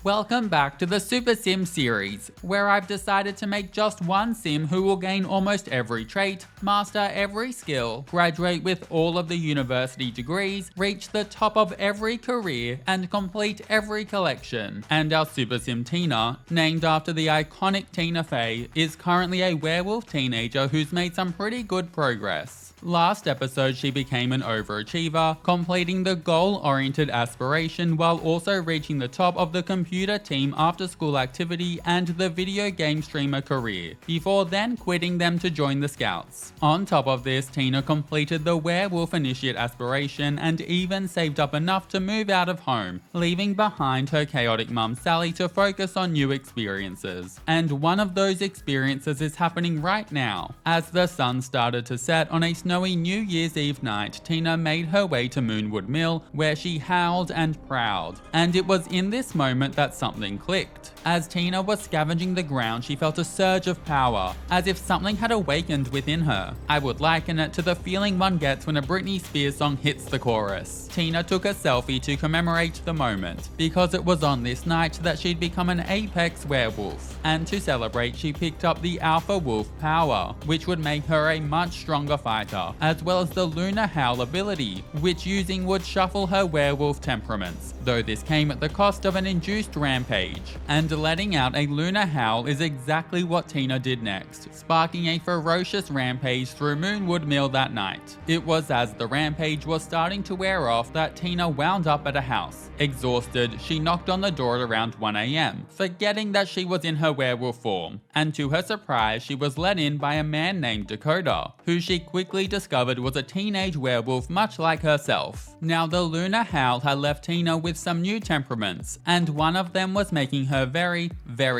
Welcome back to the Super Sim series, where I've decided to make just one sim who will gain almost every trait, master every skill, graduate with all of the university degrees, reach the top of every career, and complete every collection. And our Super Sim Tina, named after the iconic Tina Fey, is currently a werewolf teenager who's made some pretty good progress. Last episode she became an overachiever, completing the goal-oriented aspiration while also reaching the top of the computer team after school activity and the video game streamer career, before then quitting them to join the Scouts. On top of this, Tina completed the werewolf initiate aspiration and even saved up enough to move out of home, leaving behind her chaotic mum Sally to focus on new experiences. And one of those experiences is happening right now. As the sun started to set on a snowy New Year's Eve night, Tina made her way to Moonwood Mill, where she howled and prowled. And it was in this moment that something clicked. As Tina was scavenging the ground, she felt a surge of power, as if something had awakened within her. I would liken it to the feeling one gets when a Britney Spears song hits the chorus. Tina took a selfie to commemorate the moment, because it was on this night that she'd become an apex werewolf. And to celebrate, she picked up the Alpha Wolf power, which would make her a much stronger fighter, as well as the Lunar Howl ability, which using would shuffle her werewolf temperaments, though this came at the cost of an induced rampage. And letting out a Lunar Howl is exactly what Tina did next, sparking a ferocious rampage through Moonwood Mill that night. It was as the rampage was starting to wear off that Tina wound up at a house. Exhausted, she knocked on the door at around 1 AM, forgetting that she was in her werewolf form, and to her surprise she was let in by a man named Dakota, who she quickly discovered was a teenage werewolf much like herself. Now the Lunar Howl had left Tina with some new temperaments, and one of them was making her very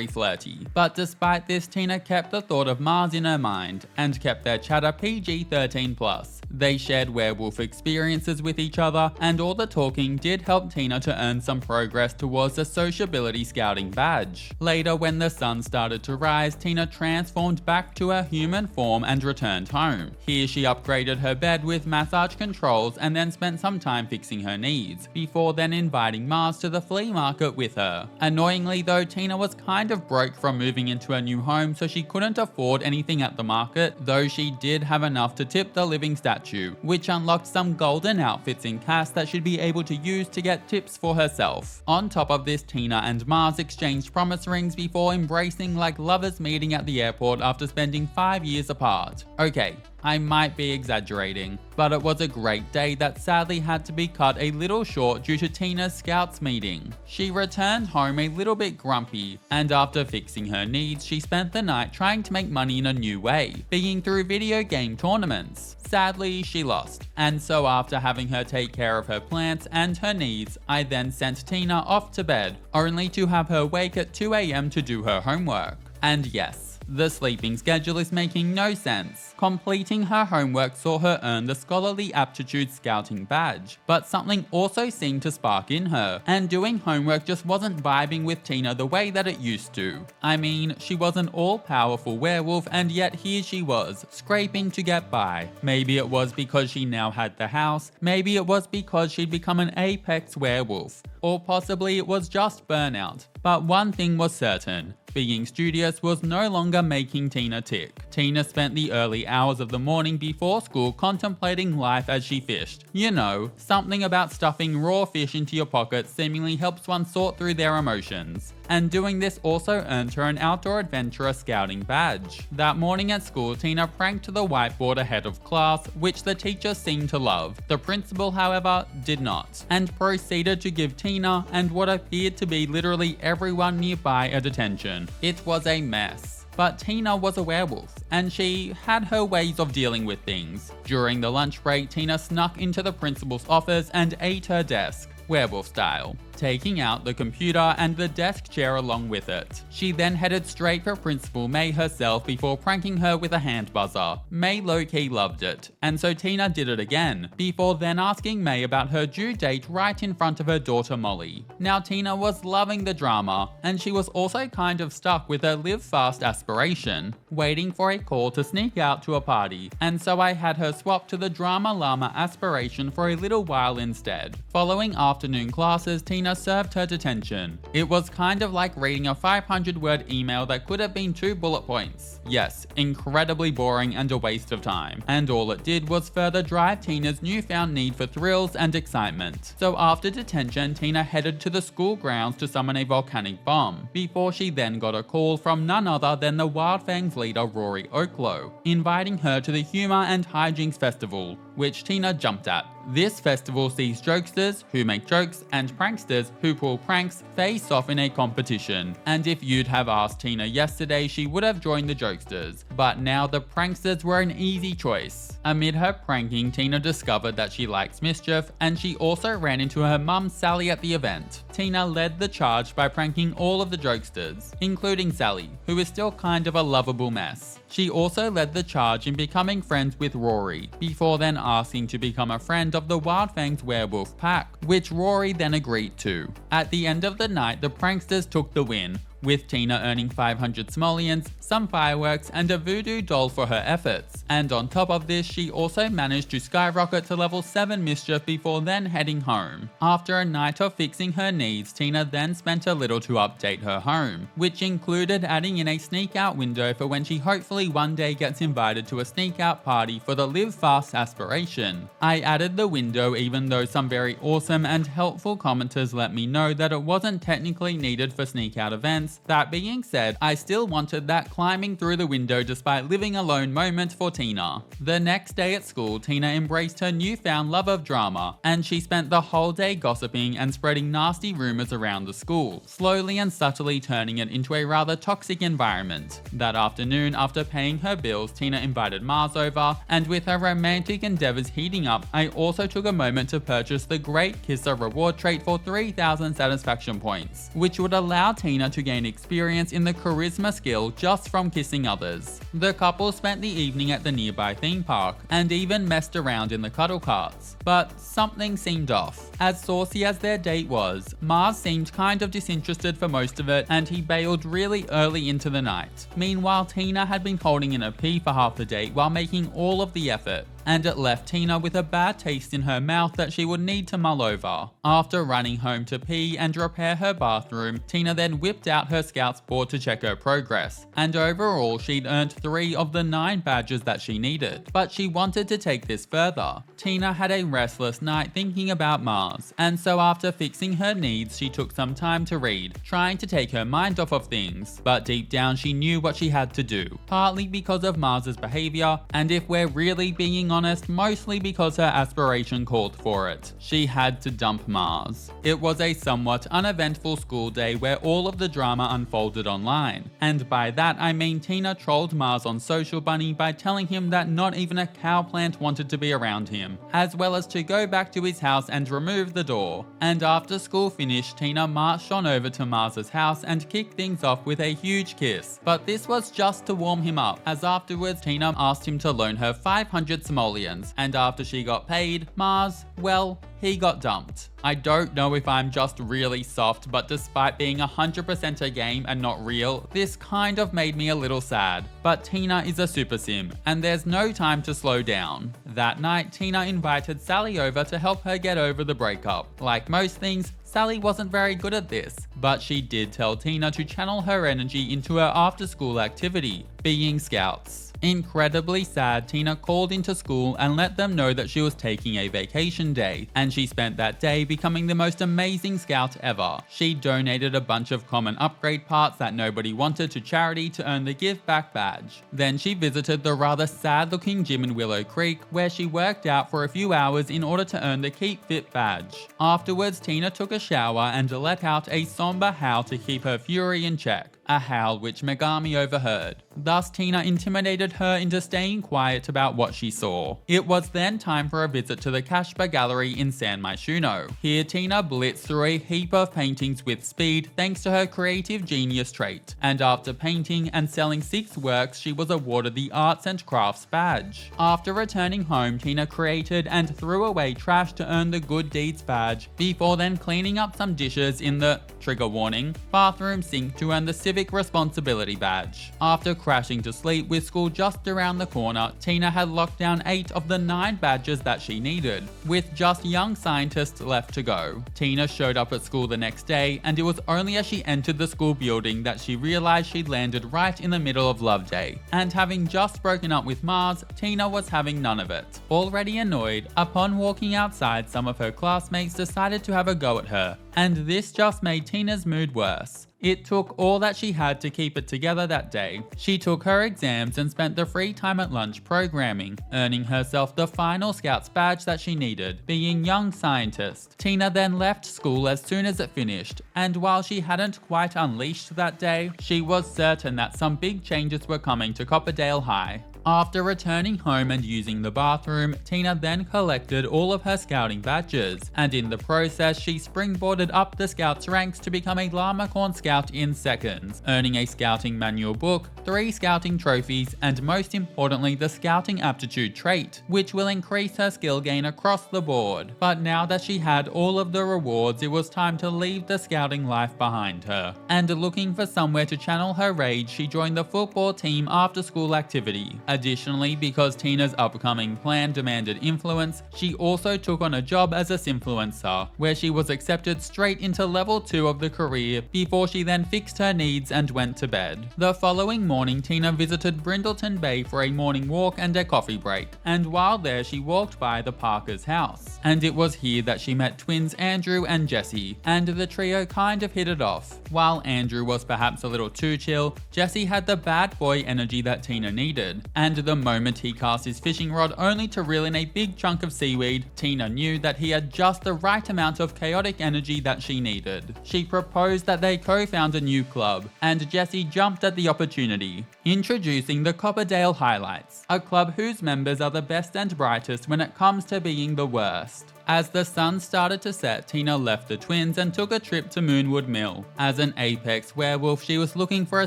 flirty. But despite this, Tina kept the thought of Mars in her mind, and kept their chatter PG-13+. They shared werewolf experiences with each other, and all the talking did help Tina to earn some progress towards the sociability scouting badge. Later, when the sun started to rise, Tina transformed back to her human form and returned home. Here she upgraded her bed with massage controls and then spent some time fixing her needs, before then inviting Mars to the flea market with her. Annoyingly though, Tina was kind of broke from moving into a new home, so she couldn't afford anything at the market, though she did have enough to tip the living statue, which unlocked some golden outfits in cash that she'd be able to use to get tips for herself. On top of this, Tina and Mars exchanged promise rings before embracing like lovers meeting at the airport after spending 5 years apart. Okay, I might be exaggerating, but it was a great day that sadly had to be cut a little short due to Tina's Scouts meeting. She returned home a little bit grumpy, and after fixing her needs, she spent the night trying to make money in a new way, being through video game tournaments. Sadly, she lost, and so after having her take care of her plants and her needs, I then sent Tina off to bed, only to have her wake at 2 AM to do her homework. And yes, the sleeping schedule is making no sense. Completing her homework saw her earn the Scholarly Aptitude Scouting badge, but something also seemed to spark in her, and doing homework just wasn't vibing with Tina the way that it used to. I mean, she was an all-powerful werewolf, and yet here she was, scraping to get by. Maybe it was because she now had the house, maybe it was because she'd become an apex werewolf, or possibly it was just burnout. But one thing was certain, being studious was no longer making Tina tick. Tina spent the early hours of the morning before school contemplating life as she fished. You know, something about stuffing raw fish into your pockets seemingly helps one sort through their emotions. And doing this also earned her an Outdoor Adventurer Scouting badge. That morning at school, Tina pranked the whiteboard ahead of class, which the teacher seemed to love. The principal, however, did not, and proceeded to give Tina and what appeared to be literally everyone nearby a detention. It was a mess. But Tina was a werewolf, and she had her ways of dealing with things. During the lunch break, Tina snuck into the principal's office and ate her desk, werewolf style, taking out the computer and the desk chair along with it. She then headed straight for Principal May herself before pranking her with a hand buzzer. May low-key loved it, and so Tina did it again, before then asking May about her due date right in front of her daughter Molly. Now Tina was loving the drama, and she was also kind of stuck with her live fast aspiration, waiting for a call to sneak out to a party, and so I had her swap to the drama llama aspiration for a little while instead. Following afternoon classes, Tina Tina served her detention. It was kind of like reading a 500-word email that could have been 2 bullet points. Yes, incredibly boring and a waste of time. And all it did was further drive Tina's newfound need for thrills and excitement. So after detention, Tina headed to the school grounds to summon a volcanic bomb, before she then got a call from none other than the Wild Fangs leader Reuploads, inviting her to the Humor and Hijinks Festival, which Tina jumped at. This festival sees jokesters who make jokes and pranksters who pull pranks face off in a competition. And if you'd have asked Tina yesterday, she would have joined the jokesters. But now the pranksters were an easy choice. Amid her pranking, Tina discovered that she likes mischief, and she also ran into her mum Sally at the event. Tina led the charge by pranking all of the jokesters, including Sally, who is still kind of a lovable mess. She also led the charge in becoming friends with Rory, before then asking to become a friend of the Wild Fangs werewolf pack, which Rory then agreed to. At the end of the night, the pranksters took the win, with Tina earning 500 simoleons, some fireworks, and a voodoo doll for her efforts. And on top of this, she also managed to skyrocket to level 7 mischief before then heading home. After a night of fixing her needs, Tina then spent a little to update her home, which included adding in a sneak out window for when she hopefully one day gets invited to a sneak out party for the Live Fast aspiration. I added the window even though some very awesome and helpful commenters let me know that it wasn't technically needed for sneak out events. That being said, I still wanted that climbing through the window despite living alone moment for Tina. The next day at school, Tina embraced her newfound love of drama, and she spent the whole day gossiping and spreading nasty rumors around the school, slowly and subtly turning it into a rather toxic environment. That afternoon, after paying her bills, Tina invited Mars over, and with her romantic endeavors heating up, I also took a moment to purchase the Great Kisser reward trait for 3,000 satisfaction points, which would allow Tina to gain experience in the charisma skill just from kissing others. The couple spent the evening at the nearby theme park and even messed around in the cuddle carts, but something seemed off. As saucy as their date was, Mars seemed kind of disinterested for most of it, and he bailed really early into the night. Meanwhile, Tina had been holding in a pee for half the date while making all of the effort, and it left Tina with a bad taste in her mouth that she would need to mull over. After running home to pee and repair her bathroom, Tina then whipped out her Scouts board to check her progress, and overall she'd earned 3 of the 9 badges that she needed. But she wanted to take this further. Tina had a restless night thinking about Mars, and so after fixing her needs, she took some time to read, trying to take her mind off of things. But deep down she knew what she had to do, partly because of Mars's behavior, and if we're really being honest, mostly because her aspiration called for it. She had to dump Mars. It was a somewhat uneventful school day where all of the drama unfolded online, and by that I mean Tina trolled Mars on Social Bunny by telling him that not even a cow plant wanted to be around him, as well as to go back to his house and remove the door. And after school finished, Tina marched on over to Mars's house and kicked things off with a huge kiss. But this was just to warm him up, as afterwards Tina asked him to loan her 500 simoleons, and after she got paid, Mars, well, he got dumped. I don't know if I'm just really soft, but despite being 100% a game and not real, this kind of made me a little sad. But Tina is a super sim, and there's no time to slow down. That night, Tina invited Sally over to help her get over the breakup. Like most things, Sally wasn't very good at this, but she did tell Tina to channel her energy into her after-school activity, being Scouts. Incredibly sad, Tina called into school and let them know that she was taking a vacation day, and she spent that day becoming the most amazing Scout ever. She donated a bunch of common upgrade parts that nobody wanted to charity to earn the Give Back badge. Then she visited the rather sad-looking gym in Willow Creek, where she worked out for a few hours in order to earn the Keep Fit badge. Afterwards, Tina took a shower and let out a somber howl to keep her fury in check, a howl which Megami overheard. Thus, Tina intimidated her into staying quiet about what she saw. It was then time for a visit to the Kashba Gallery in San Myshuno. Here, Tina blitzed through a heap of paintings with speed thanks to her creative genius trait, and after painting and selling 6 works, she was awarded the Arts and Crafts badge. After returning home, Tina created and threw away trash to earn the Good Deeds badge, before then cleaning up some dishes in the, trigger warning, bathroom sink to earn the Civic civic responsibility badge. After crashing to sleep with school just around the corner, Tina had locked down 8 of the 9 badges that she needed, with just young scientists left to go. Tina showed up at school the next day, and it was only as she entered the school building that she realized she'd landed right in the middle of Love Day. And having just broken up with Mars, Tina was having none of it. Already annoyed, upon walking outside, some of her classmates decided to have a go at her, and this just made Tina's mood worse. It took all that she had to keep it together that day. She took her exams and spent the free time at lunch programming, earning herself the final Scouts badge that she needed, being Young Scientist. Tina then left school as soon as it finished, and while she hadn't quite unleashed that day, she was certain that some big changes were coming to Copperdale High. After returning home and using the bathroom, Tina then collected all of her scouting badges, and in the process she springboarded up the Scouts ranks to become a Llamacorn Scout in seconds, earning a scouting manual book, 3 scouting trophies, and most importantly the scouting aptitude trait, which will increase her skill gain across the board. But now that she had all of the rewards, it was time to leave the scouting life behind her. And looking for somewhere to channel her rage, she joined the football team after school activity. Additionally, because Tina's upcoming plan demanded influence, she also took on a job as a simfluencer, where she was accepted straight into level 2 of the career before she then fixed her needs and went to bed. The following morning, Tina visited Brindleton Bay for a morning walk and a coffee break, and while there she walked by the Parker's house. And it was here that she met twins Andrew and Jesse, and the trio kind of hit it off. While Andrew was perhaps a little too chill, Jesse had the bad boy energy that Tina needed. And the moment he cast his fishing rod only to reel in a big chunk of seaweed, Tina knew that he had just the right amount of chaotic energy that she needed. She proposed that they co-found a new club, and Jesse jumped at the opportunity. Introducing the Copperdale Highlights, a club whose members are the best and brightest when it comes to being the worst. As the sun started to set, Tina left the twins and took a trip to Moonwood Mill. As an apex werewolf, she was looking for a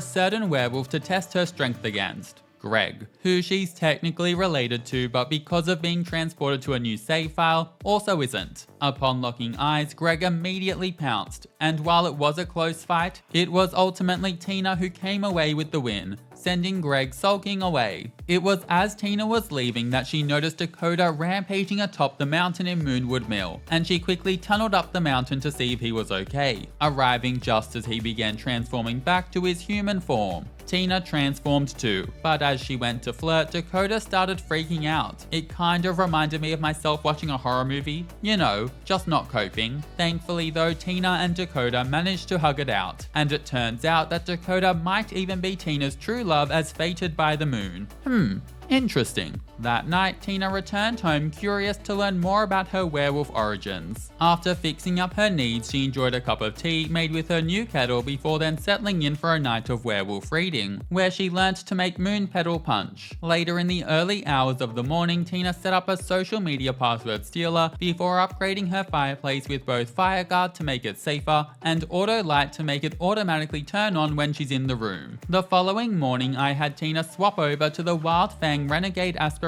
certain werewolf to test her strength against. Greg, who she's technically related to, but because of being transported to a new save file, also isn't. Upon locking eyes, Greg immediately pounced, and while it was a close fight, it was ultimately Tina who came away with the win, sending Greg sulking away. It was as Tina was leaving that she noticed Dakota rampaging atop the mountain in Moonwood Mill, and she quickly tunneled up the mountain to see if he was okay, arriving just as he began transforming back to his human form. Tina transformed too, but as she went to flirt, Dakota started freaking out. It kind of reminded me of myself watching a horror movie, you know, just not coping. Thankfully though, Tina and Dakota managed to hug it out, and it turns out that Dakota might even be Tina's true love as fated by the moon. Interesting. That night, Tina returned home curious to learn more about her werewolf origins. After fixing up her needs, she enjoyed a cup of tea made with her new kettle before then settling in for a night of werewolf reading, where she learnt to make moon petal punch. Later in the early hours of the morning, Tina set up a social media password stealer before upgrading her fireplace with both FireGuard to make it safer and Auto Light to make it automatically turn on when she's in the room. The following morning, I had Tina swap over to the Wild Fang Renegade Aspiration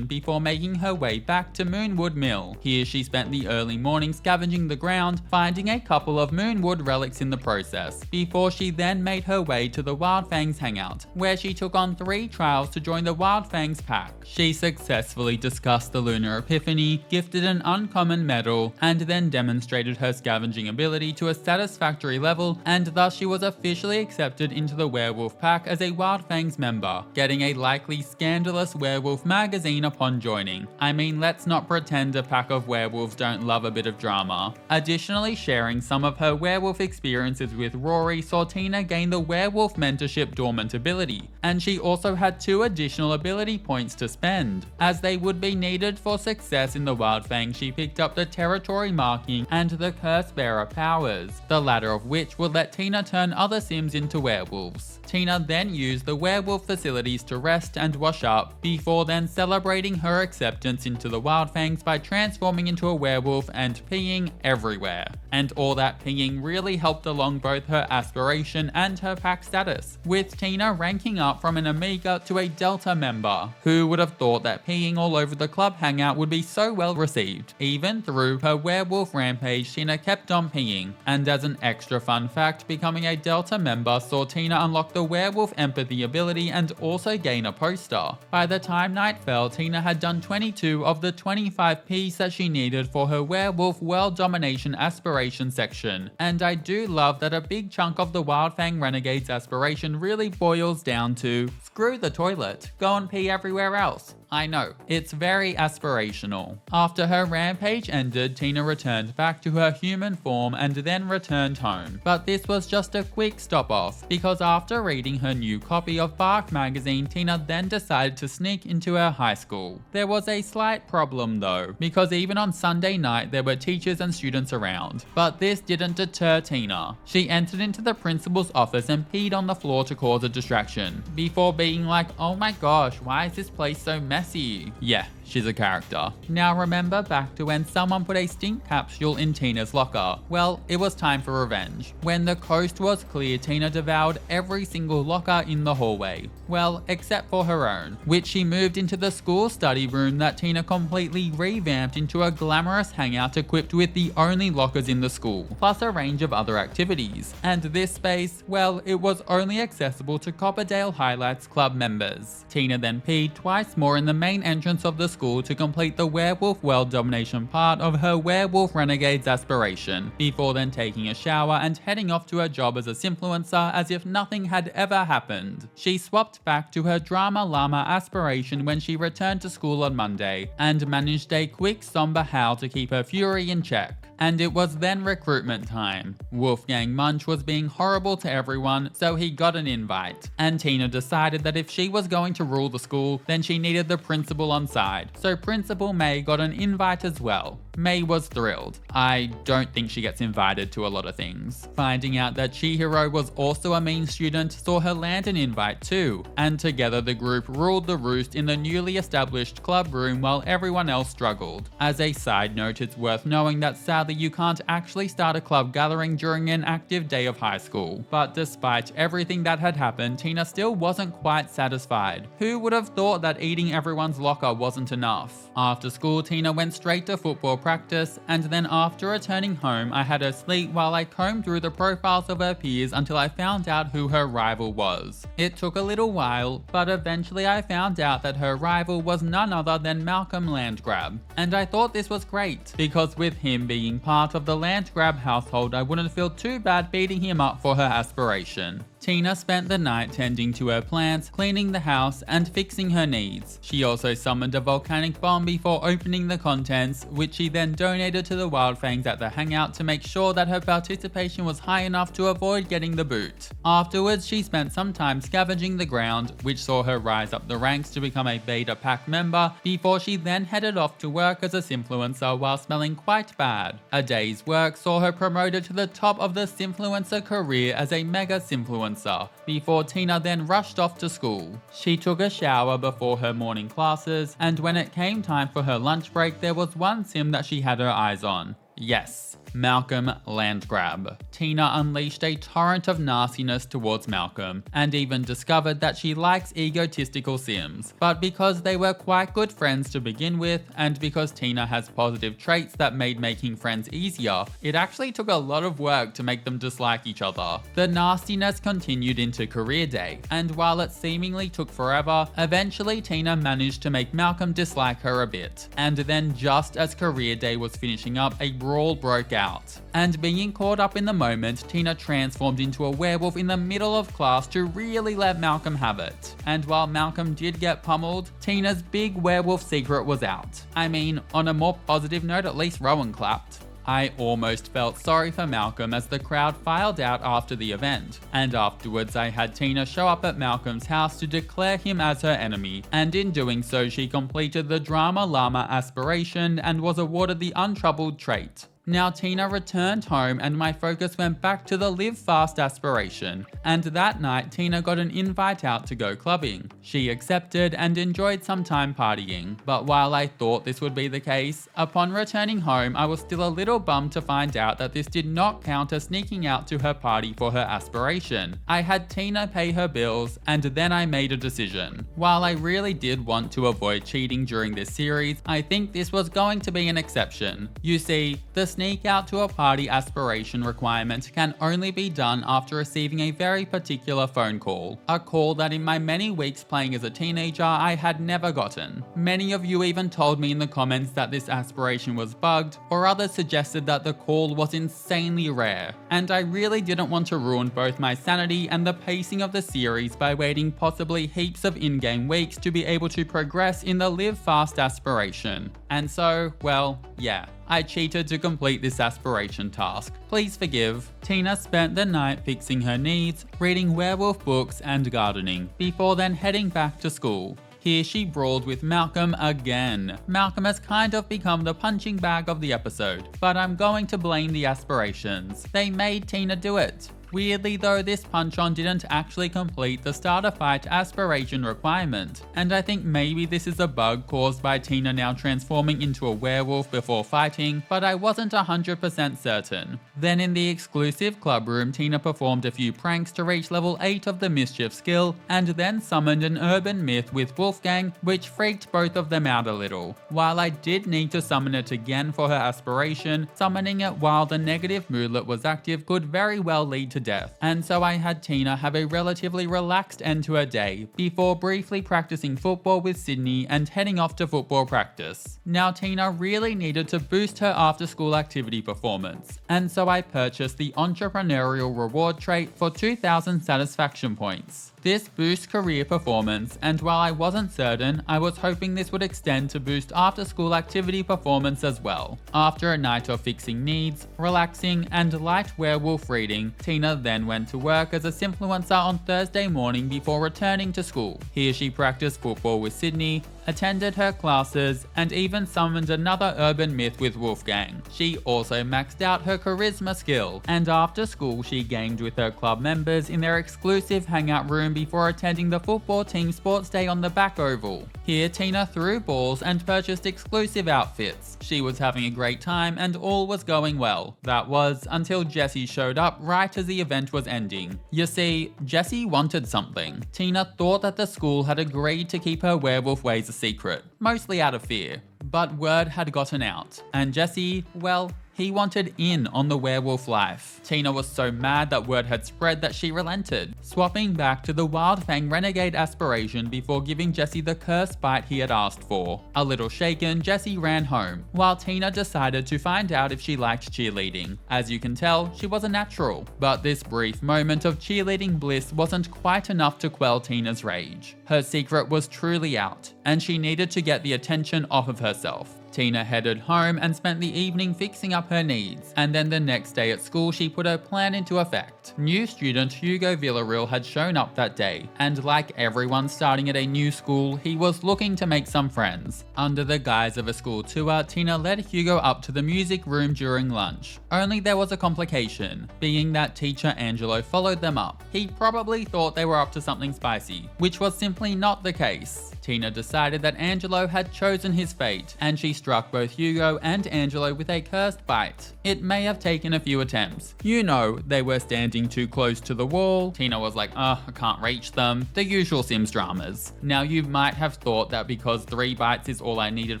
before making her way back to Moonwood Mill. Here she spent the early morning scavenging the ground, finding a couple of Moonwood relics in the process, before she then made her way to the Wild Fangs hangout, where she took on 3 trials to join the Wild Fangs pack. She successfully discussed the Lunar Epiphany, gifted an uncommon medal, and then demonstrated her scavenging ability to a satisfactory level, and thus she was officially accepted into the werewolf pack as a Wild Fangs member, getting a likely scandalous werewolf magazine upon joining. I mean, let's not pretend a pack of werewolves don't love a bit of drama. Additionally, sharing some of her werewolf experiences with Rory saw Tina gain the werewolf mentorship dormant ability, and she also had 2 additional ability points to spend. As they would be needed for success in the Wild Fang, she picked up the territory marking and the curse bearer powers, the latter of which would let Tina turn other sims into werewolves. Tina then used the werewolf facilities to rest and wash up up, before then celebrating her acceptance into the Wildfangs by transforming into a werewolf and peeing everywhere. And all that peeing really helped along both her aspiration and her pack status, with Tina ranking up from an Omega to a Delta member. Who would have thought that peeing all over the club hangout would be so well received? Even through her werewolf rampage, Tina kept on peeing. And as an extra fun fact, becoming a Delta member saw Tina unlock the werewolf empathy ability and also gain a poster. By the time night fell, Tina had done 22 of the 25 Ps that she needed for her werewolf world domination aspiration section. And I do love that a big chunk of the Wildfang Renegade's aspiration really boils down to screw the toilet, go and pee everywhere else. I know, it's very aspirational. After her rampage ended, Tina returned back to her human form and then returned home. But this was just a quick stop off, because after reading her new copy of Bark magazine, Tina then decided to sneak into her high school. There was a slight problem though, because even on Sunday night there were teachers and students around. But this didn't deter Tina. She entered into the principal's office and peed on the floor to cause a distraction, before being like, oh my gosh, why is this place so messy? Yeah, she's a character. Now remember back to when someone put a stink capsule in Tina's locker? Well, it was time for revenge. When the coast was clear, Tina devoured every single locker in the hallway. Well, except for her own, which she moved into the school study room that Tina completely revamped into a glamorous hangout equipped with the only lockers in the school, plus a range of other activities. And this space, well, it was only accessible to Copperdale Highlights Club members. Tina then peed twice more in the main entrance of the school to complete the werewolf world domination part of her werewolf renegade's aspiration, before then taking a shower and heading off to her job as a simfluencer as if nothing had ever happened. She swapped back to her drama llama aspiration when she returned to school on Monday, and managed a quick somber howl to keep her fury in check. And it was then recruitment time. Wolfgang Munch was being horrible to everyone, so he got an invite. And Tina decided that if she was going to rule the school, then she needed the principal on side. So Principal May got an invite as well. May was thrilled. I don't think she gets invited to a lot of things. Finding out that Chihiro was also a mean student saw her land an invite too, and together the group ruled the roost in the newly established club room while everyone else struggled. As a side note, it's worth knowing that sadly you can't actually start a club gathering during an active day of high school. But despite everything that had happened, Tina still wasn't quite satisfied. Who would have thought that eating everyone's locker wasn't enough? After school, Tina went straight to football practice, and then after returning home, I had her sleep while I combed through the profiles of her peers until I found out who her rival was. It took a little while, but eventually I found out that her rival was none other than Malcolm Landgrab. And I thought this was great, because with him being part of the Landgrab household, I wouldn't feel too bad beating him up for her aspiration. Tina spent the night tending to her plants, cleaning the house, and fixing her needs. She also summoned a volcanic bomb before opening the contents, which she then donated to the Wildfangs at the hangout to make sure that her participation was high enough to avoid getting the boot. Afterwards, she spent some time scavenging the ground, which saw her rise up the ranks to become a beta pack member, before she then headed off to work as a simfluencer while smelling quite bad. A day's work saw her promoted to the top of the simfluencer career as a mega simfluencer, before Tina then rushed off to school. She took a shower before her morning classes, and when it came time for her lunch break, there was one sim that she had her eyes on. Yes, Malcolm Landgrab. Tina unleashed a torrent of nastiness towards Malcolm, and even discovered that she likes egotistical sims. But because they were quite good friends to begin with, and because Tina has positive traits that made making friends easier, it actually took a lot of work to make them dislike each other. The nastiness continued into career day, and while it seemingly took forever, eventually Tina managed to make Malcolm dislike her a bit. And then just as career day was finishing up, a brawl broke out. And being caught up in the moment, Tina transformed into a werewolf in the middle of class to really let Malcolm have it. And while Malcolm did get pummeled, Tina's big werewolf secret was out. I mean, on a more positive note, at least Rowan clapped. I almost felt sorry for Malcolm as the crowd filed out after the event, and afterwards I had Tina show up at Malcolm's house to declare him as her enemy, and in doing so she completed the Drama Llama aspiration and was awarded the Untroubled trait. Now Tina returned home and my focus went back to the live fast aspiration, and that night Tina got an invite out to go clubbing. She accepted and enjoyed some time partying, but while I thought this would be the case, upon returning home I was still a little bummed to find out that this did not count as sneaking out to her party for her aspiration. I had Tina pay her bills, and then I made a decision. While I really did want to avoid cheating during this series, I think this was going to be an exception. You see, the sneak out to a party aspiration requirement can only be done after receiving a very particular phone call. A call that in my many weeks playing as a teenager I had never gotten. Many of you even told me in the comments that this aspiration was bugged, or others suggested that the call was insanely rare. And I really didn't want to ruin both my sanity and the pacing of the series by waiting possibly heaps of in-game weeks to be able to progress in the live fast aspiration. And so, well, yeah, I cheated to complete this aspiration task. Please forgive. Tina spent the night fixing her needs, reading werewolf books and gardening, before then heading back to school. Here she brawled with Malcolm again. Malcolm has kind of become the punching bag of the episode, but I'm going to blame the aspirations. They made Tina do it. Weirdly though, this punch-on didn't actually complete the starter fight aspiration requirement, and I think maybe this is a bug caused by Tina now transforming into a werewolf before fighting, but I wasn't 100% certain. Then in the exclusive club room, Tina performed a few pranks to reach level 8 of the mischief skill, and then summoned an urban myth with Wolfgang, which freaked both of them out a little. While I did need to summon it again for her aspiration, summoning it while the negative moodlet was active could very well lead to death, and so I had Tina have a relatively relaxed end to her day, before briefly practicing football with Sydney and heading off to football practice. Now Tina really needed to boost her after school activity performance, and so I purchased the entrepreneurial reward trait for 2,000 satisfaction points. This boosts career performance, and while I wasn't certain, I was hoping this would extend to boost after school activity performance as well. After a night of fixing needs, relaxing, and light werewolf reading, Tina then went to work as a Simfluencer on Thursday morning before returning to school. Here she practiced football with Sydney, attended her classes, and even summoned another urban myth with Wolfgang. She also maxed out her charisma skill, and after school she gamed with her club members in their exclusive hangout room before attending the football team sports day on the back oval. Here Tina threw balls and purchased exclusive outfits. She was having a great time and all was going well. That was until Jessie showed up right as the event was ending. You see, Jessie wanted something. Tina thought that the school had agreed to keep her werewolf ways a secret, mostly out of fear. But word had gotten out, and Jessie, well, he wanted in on the werewolf life. Tina was so mad that word had spread that she relented, swapping back to the Wildfang Renegade aspiration before giving Jessie the cursed bite he had asked for. A little shaken, Jessie ran home, while Tina decided to find out if she liked cheerleading. As you can tell, she was a natural, but this brief moment of cheerleading bliss wasn't quite enough to quell Tina's rage. Her secret was truly out, and she needed to get the attention off of herself. Tina headed home and spent the evening fixing up her needs, and then the next day at school she put her plan into effect. New student Hugo Villarreal had shown up that day, and like everyone starting at a new school, he was looking to make some friends. Under the guise of a school tour, Tina led Hugo up to the music room during lunch. Only there was a complication, being that teacher Angelo followed them up. He probably thought they were up to something spicy, which was simply not the case. Tina decided that Angelo had chosen his fate, and she struck both Hugo and Angelo with a cursed bite. It may have taken a few attempts. You know, they were standing too close to the wall. Tina was like, I can't reach them. The usual Sims dramas. Now you might have thought that because 3 bites is all I needed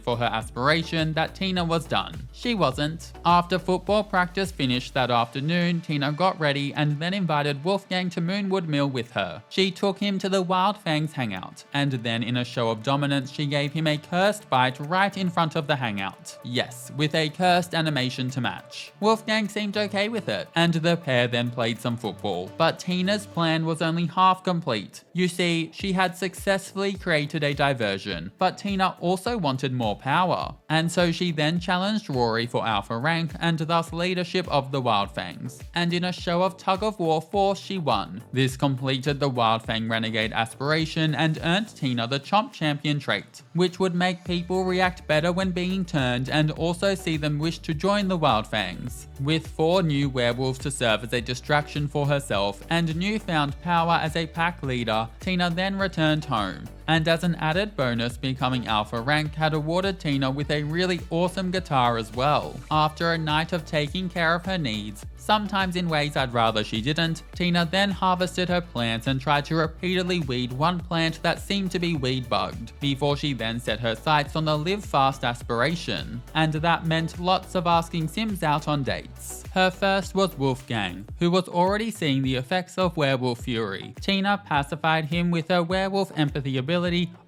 for her aspiration, that Tina was done. She wasn't. After football practice finished that afternoon, Tina got ready and then invited Wolfgang to Moonwood Mill with her. She took him to the Wild Fangs hangout, and then in a show of dominance, she gave him a cursed bite right in front of the hangout. Yes, with a cursed animation to match. Wolfgang seemed okay with it, and the pair then played some football. But Tina's plan was only half complete. You see, she had successfully created a diversion, but Tina also wanted more power. And so she then challenged Rory for alpha rank and thus leadership of the Wildfangs. And in a show of tug-of-war force, she won. This completed the Wildfang Renegade aspiration and earned Tina the Chomp Champion trait, which would make people react better when being being turned and also see them wish to join the Wildfangs. With 4 new werewolves to serve as a distraction for herself and newfound power as a pack leader, Tina then returned home. And as an added bonus, becoming Alpha rank had awarded Tina with a really awesome guitar as well. After a night of taking care of her needs, sometimes in ways I'd rather she didn't, Tina then harvested her plants and tried to repeatedly weed one plant that seemed to be weed bugged, before she then set her sights on the live fast aspiration. And that meant lots of asking Sims out on dates. Her first was Wolfgang, who was already seeing the effects of werewolf fury. Tina pacified him with her werewolf empathy ability,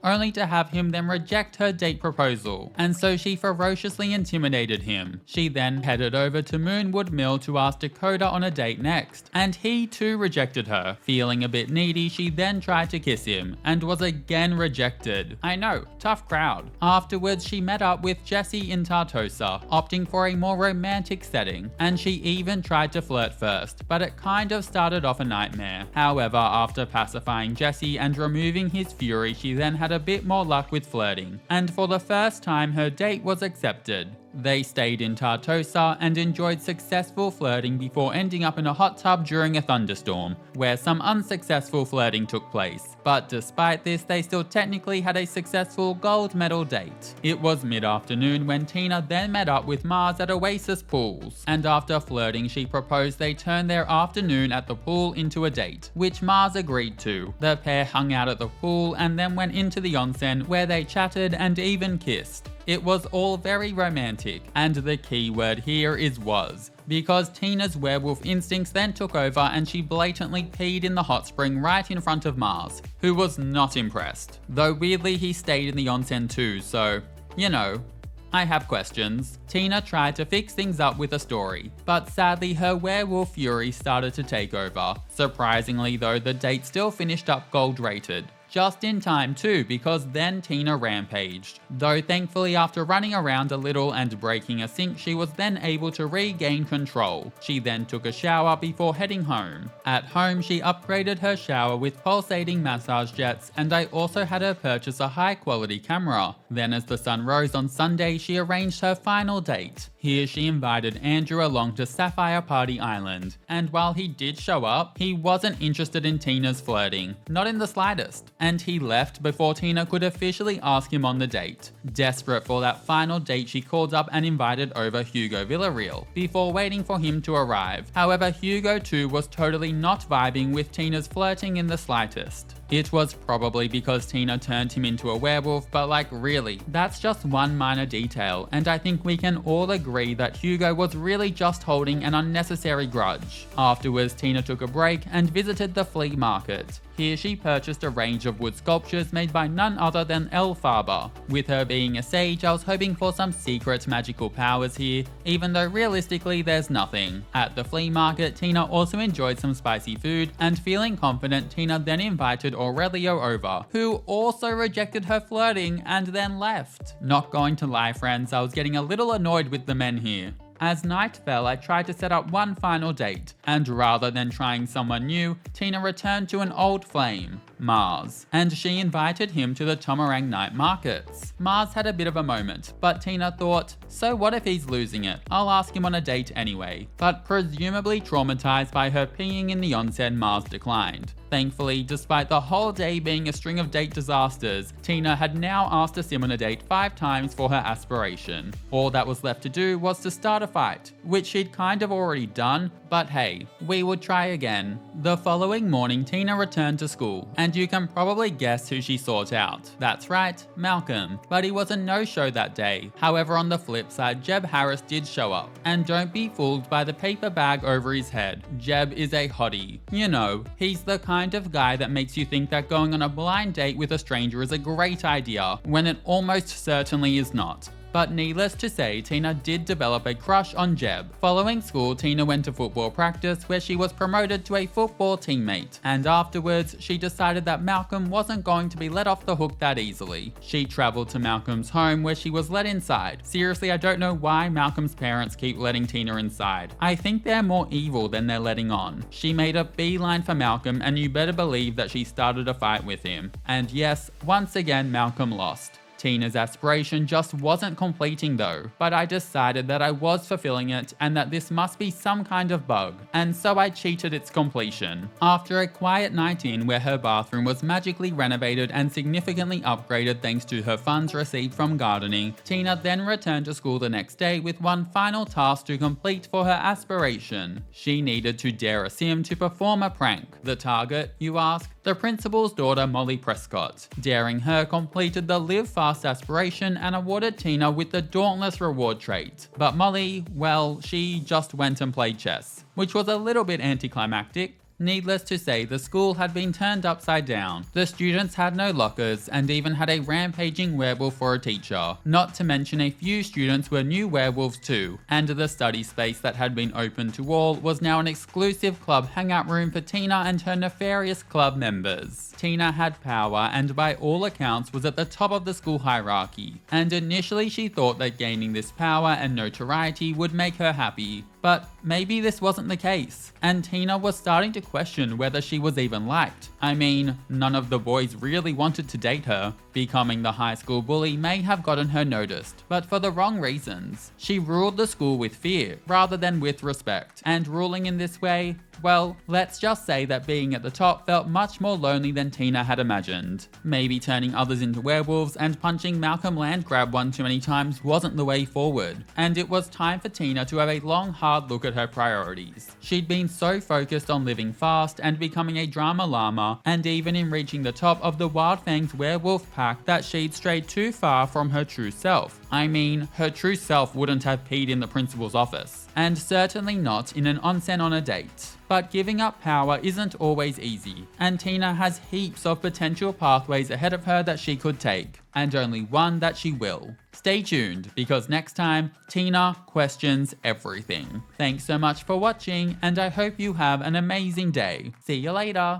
only to have him then reject her date proposal, and so she ferociously intimidated him. She then headed over to Moonwood Mill to ask Dakota on a date next, and he too rejected her. Feeling a bit needy, she then tried to kiss him, and was again rejected. I know, tough crowd. Afterwards, she met up with Jesse in Tartosa, opting for a more romantic setting, and she even tried to flirt first, but it kind of started off a nightmare. However, after pacifying Jesse and removing his fury, she then had a bit more luck with flirting, and for the first time her date was accepted. They stayed in Tartosa and enjoyed successful flirting before ending up in a hot tub during a thunderstorm, where some unsuccessful flirting took place. But despite this, they still technically had a successful gold medal date. It was mid-afternoon when Tina then met up with Mars at Oasis Pools, and after flirting she proposed they turn their afternoon at the pool into a date, which Mars agreed to. The pair hung out at the pool and then went into the onsen where they chatted and even kissed. It was all very romantic, and the key word here is was, because Tina's werewolf instincts then took over and she blatantly peed in the hot spring right in front of Mars, who was not impressed. Though weirdly he stayed in the onsen too, so, you know. I have questions. Tina tried to fix things up with a story, but sadly her werewolf fury started to take over. Surprisingly though, the date still finished up gold rated. Just in time too, because then Tina rampaged. Though thankfully after running around a little and breaking a sink, she was then able to regain control. She then took a shower before heading home. At home, she upgraded her shower with pulsating massage jets, and I also had her purchase a high quality camera. Then as the sun rose on Sunday, she arranged her final date. Here she invited Andrew along to Sapphire Party Island, and while he did show up, he wasn't interested in Tina's flirting, not in the slightest, and he left before Tina could officially ask him on the date. Desperate for that final date, she called up and invited over Hugo Villarreal, before waiting for him to arrive. However, Hugo too was totally not vibing with Tina's flirting in the slightest. It was probably because Tina turned him into a werewolf, but like really, that's just one minor detail, and I think we can all agree that Hugo was really just holding an unnecessary grudge. Afterwards, Tina took a break and visited the flea market. Here she purchased a range of wood sculptures made by none other than El Faber. With her being a sage, I was hoping for some secret magical powers here, even though realistically there's nothing. At the flea market, Tina also enjoyed some spicy food, and feeling confident, Tina then invited Aurelio over, who also rejected her flirting and then left. Not going to lie friends, I was getting a little annoyed with the men here. As night fell, I tried to set up one final date, and rather than trying someone new, Tina returned to an old flame, Mars, and she invited him to the Tomarang night markets. Mars had a bit of a moment, but Tina thought, so what if he's losing it? I'll ask him on a date anyway. But presumably traumatized by her peeing in the onsen, Mars declined. Thankfully, despite the whole day being a string of date disasters, Tina had now asked to sim on a date 5 times for her aspiration. All that was left to do was to start a fight, which she'd kind of already done, but hey, we would try again. The following morning, Tina returned to school, and you can probably guess who she sought out. That's right, Malcolm, but he was a no-show that day. However, on the flip side, Jeb Harris did show up, and don't be fooled by the paper bag over his head. Jeb is a hottie. You know, he's the kind of guy that makes you think that going on a blind date with a stranger is a great idea, when it almost certainly is not. But needless to say, Tina did develop a crush on Jeb. Following school, Tina went to football practice where she was promoted to a football teammate, and afterwards, she decided that Malcolm wasn't going to be let off the hook that easily. She traveled to Malcolm's home where she was let inside. Seriously, I don't know why Malcolm's parents keep letting Tina inside. I think they're more evil than they're letting on. She made a beeline for Malcolm, and you better believe that she started a fight with him. And yes, once again, Malcolm lost. Tina's aspiration just wasn't completing though, but I decided that I was fulfilling it and that this must be some kind of bug, and so I cheated its completion. After a quiet night in where her bathroom was magically renovated and significantly upgraded thanks to her funds received from gardening, Tina then returned to school the next day with one final task to complete for her aspiration. She needed to dare a sim to perform a prank. The target, you ask? The principal's daughter Molly Prescott. Daring her completed the live fast aspiration and awarded Tina with the dauntless reward trait. But Molly, well, she just went and played chess, which was a little bit anticlimactic. Needless to say, the school had been turned upside down. The students had no lockers and even had a rampaging werewolf for a teacher. Not to mention a few students were new werewolves too, and the study space that had been open to all was now an exclusive club hangout room for Tina and her nefarious club members. Tina had power and by all accounts was at the top of the school hierarchy, and initially she thought that gaining this power and notoriety would make her happy. But maybe this wasn't the case, and Tina was starting to question whether she was even liked. I mean, none of the boys really wanted to date her. Becoming the high school bully may have gotten her noticed, but for the wrong reasons. She ruled the school with fear, rather than with respect, and ruling in this way, well, let's just say that being at the top felt much more lonely than Tina had imagined. Maybe turning others into werewolves and punching Malcolm Landgrab one too many times wasn't the way forward, and it was time for Tina to have a long, hard look at her priorities. She'd been so focused on living fast and becoming a drama llama, and even in reaching the top of the Wild Fang's werewolf pack, that she'd strayed too far from her true self. I mean, her true self wouldn't have peed in the principal's office, and certainly not in an onsen on a date. But giving up power isn't always easy, and Tina has heaps of potential pathways ahead of her that she could take, and only one that she will. Stay tuned, because next time, Tina questions everything. Thanks so much for watching, and I hope you have an amazing day. See you later!